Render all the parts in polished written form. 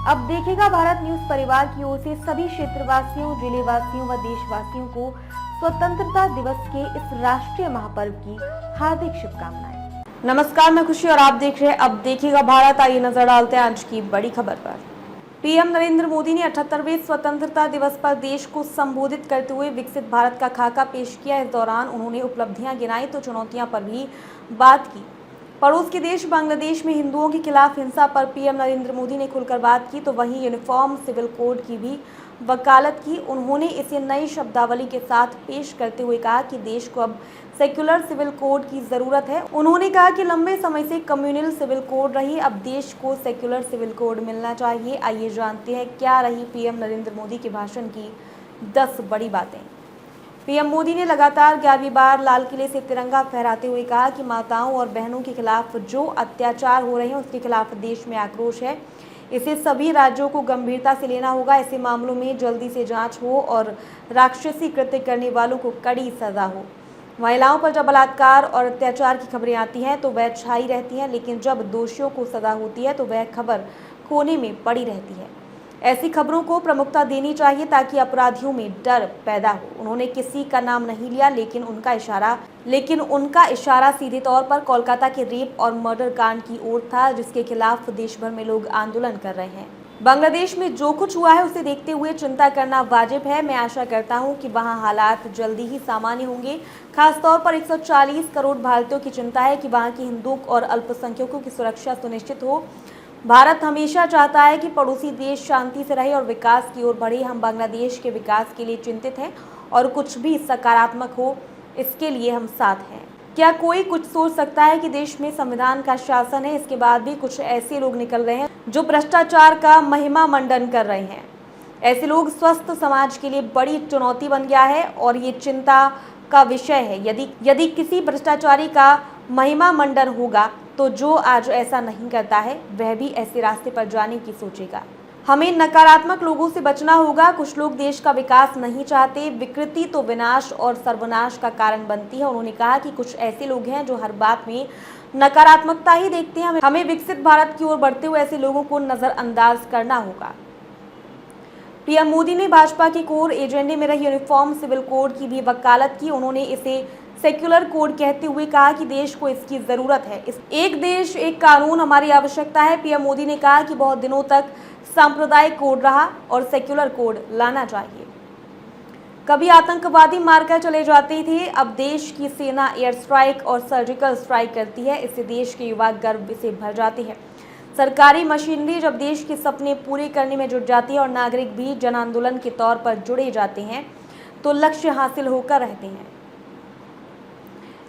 अब देखेगा भारत न्यूज परिवार की ओर से सभी क्षेत्रवासियों, जिलेवासियों व देशवासियों को स्वतंत्रता दिवस के इस राष्ट्रीय महापर्व की हार्दिक शुभकामनाएं। नमस्कार, मैं खुशी और आप देख रहे हैं अब देखेगा भारत। आइए नजर डालते हैं आज की बड़ी खबर पर। पीएम नरेंद्र मोदी ने 78वें स्वतंत्रता दिवस पर देश को संबोधित करते हुए विकसित भारत का खाका पेश किया। इस दौरान उन्होंने उपलब्धियां गिनाई तो चुनौतियां पर भी बात की। पड़ोस के देश बांग्लादेश में हिंदुओं के खिलाफ हिंसा पर पीएम नरेंद्र मोदी ने खुलकर बात की तो वहीं यूनिफॉर्म सिविल कोड की भी वकालत की। उन्होंने इसे नई शब्दावली के साथ पेश करते हुए कहा कि देश को अब सेक्युलर सिविल कोड की जरूरत है। उन्होंने कहा कि लंबे समय से कम्युनल सिविल कोड रही, अब देश को सेक्युलर सिविल कोड मिलना चाहिए। आइए जानते हैं क्या रही पीएम नरेंद्र मोदी के भाषण की 10 बड़ी बातें। पीएम मोदी ने लगातार 11वीं बार लाल किले से तिरंगा फहराते हुए कहा कि माताओं और बहनों के खिलाफ जो अत्याचार हो रहे हैं उसके खिलाफ देश में आक्रोश है। इसे सभी राज्यों को गंभीरता से लेना होगा। ऐसे मामलों में जल्दी से जांच हो और राक्षसी कृत्य करने वालों को कड़ी सजा हो। महिलाओं पर जब बलात्कार और अत्याचार की खबरें आती हैं तो वह छाई रहती हैं, लेकिन जब दोषियों को सजा होती है तो वह खबर कोने में पड़ी रहती है। ऐसी खबरों को प्रमुखता देनी चाहिए ताकि अपराधियों में डर पैदा हो। उन्होंने किसी का नाम नहीं लिया, लेकिन उनका इशारा सीधे तौर पर कोलकाता के रेप और मर्डर कांड की ओर था, जिसके खिलाफ देश भर में लोग आंदोलन कर रहे हैं। बांग्लादेश में जो कुछ हुआ है उसे देखते हुए चिंता करना वाजिब है। मैं आशा करता हूं कि वहां हालात जल्दी ही सामान्य होंगे। खासतौर पर 140 करोड़ भारतीयों की चिंता है कि वहां के हिंदुओं और अल्पसंख्यकों की सुरक्षा सुनिश्चित हो। भारत हमेशा चाहता है कि पड़ोसी देश शांति से रहे और विकास की ओर बढ़े। हम बांग्लादेश के विकास के लिए चिंतित हैं और कुछ भी सकारात्मक हो इसके लिए हम साथ हैं। क्या कोई कुछ सोच सकता है कि देश में संविधान का शासन है, इसके बाद भी कुछ ऐसे लोग निकल रहे हैं जो भ्रष्टाचार का महिमा मंडन कर रहे हैं। ऐसे लोग स्वस्थ समाज के लिए बड़ी चुनौती बन गया है और ये चिंता का विषय है। यदि किसी भ्रष्टाचारी का महिमा मंडन होगा तो जो आज ऐसा नहीं करता है वह भी ऐसे रास्ते पर जाने की सोचेगा। हमें नकारात्मक लोगों से बचना होगा। कुछ लोग देश का विकास नहीं चाहते। विकृति तो विनाश और सर्वनाश का कारण बनती है। उन्होंने कहा कि कुछ ऐसे लोग हैं जो हर बात में नकारात्मकता ही देखते हैं। हमें विकसित भारत की ओर बढ़ते हुए ऐसे लोगों को नजरअंदाज करना होगा। पीएम मोदी ने भाजपा के कोर एजेंडे में रही यूनिफॉर्म सिविल कोड की भी वकालत की। उन्होंने इसे सेक्युलर कोड कहते हुए कहा कि देश को इसकी जरूरत है। एक देश एक कानून हमारी आवश्यकता है। पीएम मोदी ने कहा कि बहुत दिनों तक सांप्रदायिक कोड रहा और सेक्युलर कोड लाना चाहिए। कभी आतंकवादी मारकर चले जाते थे, अब देश की सेना एयर स्ट्राइक और सर्जिकल स्ट्राइक करती है। इससे देश के युवा गर्व से भर जाते हैं। सरकारी मशीनरी जब देश के सपने पूरे करने में जुट जाती है और नागरिक भी जन आंदोलन के तौर पर जुड़े जाते हैं तो लक्ष्य हासिल होकर रहते हैं।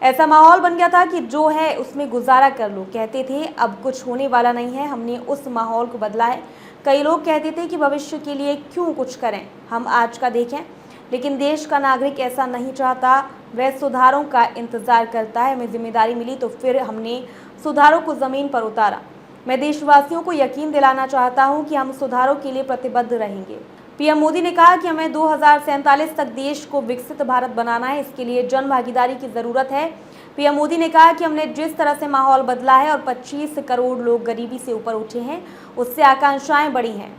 ऐसा माहौल बन गया था कि जो है उसमें गुजारा कर लो, कहते थे। अब कुछ होने वाला नहीं है। हमने उस माहौल को बदला है। कई लोग कहते थे कि भविष्य के लिए क्यों कुछ करें, हम आज का देखें। लेकिन देश का नागरिक ऐसा नहीं चाहता, वह सुधारों का इंतजार करता है। हमें जिम्मेदारी मिली तो फिर हमने सुधारों को जमीन पर उतारा। मैं देशवासियों को यकीन दिलाना चाहता हूं कि हम सुधारों के लिए प्रतिबद्ध रहेंगे। पीएम मोदी ने कहा कि हमें 2047 तक देश को विकसित भारत बनाना है। इसके लिए जन भागीदारी की जरूरत है। पीएम मोदी ने कहा कि हमने जिस तरह से माहौल बदला है और 25 करोड़ लोग गरीबी से ऊपर उठे हैं, उससे आकांक्षाएं बढ़ी हैं।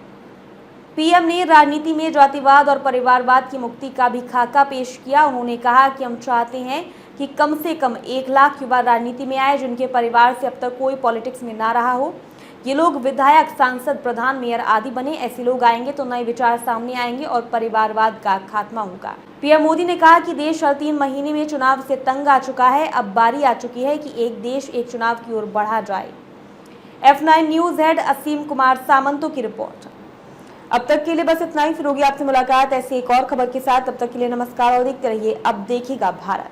पीएम ने राजनीति में जातिवाद और परिवारवाद की मुक्ति का भी खाका पेश किया। उन्होंने कहा कि हम चाहते हैं कि कम से कम 1 लाख युवा राजनीति में आए जिनके परिवार से अब तक कोई पॉलिटिक्स में ना रहा हो। ये लोग विधायक, सांसद, प्रधान, मेयर आदि बने। ऐसे लोग आएंगे तो नए विचार सामने आएंगे और परिवारवाद का खात्मा होगा। पीएम मोदी ने कहा कि देश हर 3 महीने में चुनाव से तंग आ चुका है। अब बारी आ चुकी है कि एक देश एक चुनाव की ओर बढ़ा जाए। F9 न्यूज हेड असीम कुमार सामंतों की रिपोर्ट। अब तक के लिए बस इतना ही। फिर होगी आपसे मुलाकात ऐसी एक और खबर के साथ। तब तक के लिए नमस्कार और देखते रहिए अब देखेगा भारत।